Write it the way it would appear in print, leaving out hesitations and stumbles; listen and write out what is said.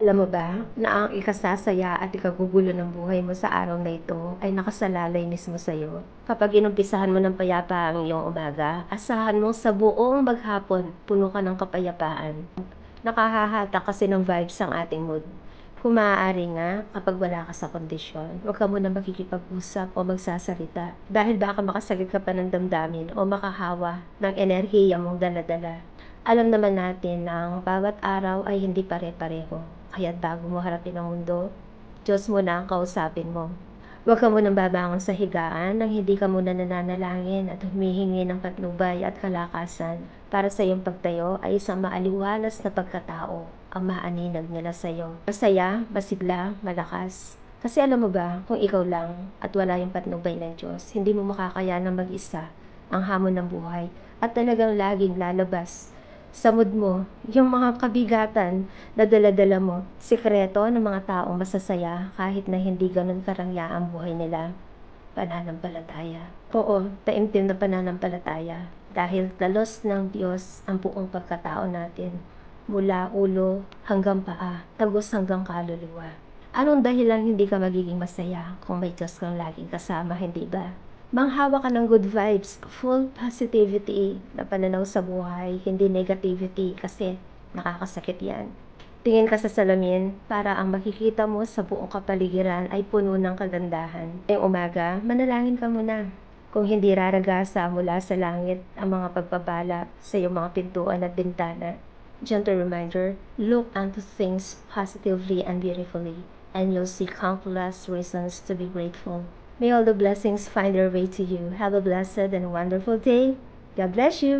Alam mo ba na ang ikasasaya at ikagugulo ng buhay mo sa araw na ito ay nakasalalay mismo sa'yo? Kapag inumpisahan mo ng payapa ang iyong umaga, asahan mo sa buong maghapon puno ka ng kapayapaan. Nakahahata kasi ng vibes ang ating mood. Kung maaari nga, kapag wala ka sa kondisyon, huwag ka muna makikipag-usap o magsasalita dahil baka makasagit ka pa ng damdamin o makahawa ng enerhiya mong dala-dala. Alam naman natin na ang bawat araw ay hindi pare-pareho, kaya't bago mo harapin ang mundo, Diyos muna ang kausapin mo. Huwag ka munang babangon sa higaan nang hindi ka muna nananalangin at humihingi ng patnubay at kalakasan para sa iyong pagtayo ay isang maaliwalas na pagkatao ang maaninag nila sa iyo. Masaya, masigla, malakas. Kasi alam mo ba, kung ikaw lang at wala yung patnubay ng Diyos, hindi mo makakayanang mag-isa ang hamon ng buhay at talagang laging lalabas sa mood mo yung mga kabigatan na dala-dala mo. Sikreto ng mga taong masasaya kahit na hindi ganun karangya ang buhay nila. Pananampalataya. Oo, taimtim na pananampalataya. Dahil talos ng Diyos ang buong pagkatao natin. Mula ulo hanggang paa, tagos hanggang kaluluwa. Anong dahilan hindi ka magiging masaya kung may Diyos kang laging kasama, hindi ba? Manghawa ka ng good vibes, full positivity na pananaw sa buhay, hindi negativity kasi nakakasakit yan. Tingin ka sa salamin para ang makikita mo sa buong kapaligiran ay puno ng kagandahan. Ngayong umaga, manalangin ka muna. Kung hindi raragasa mula sa langit ang mga pagpapala sa iyong mga pintuan at bintana. Gentle reminder, look unto things positively and beautifully, and you'll see countless reasons to be grateful. May all the blessings find their way to you. Have a blessed and wonderful day. God bless you.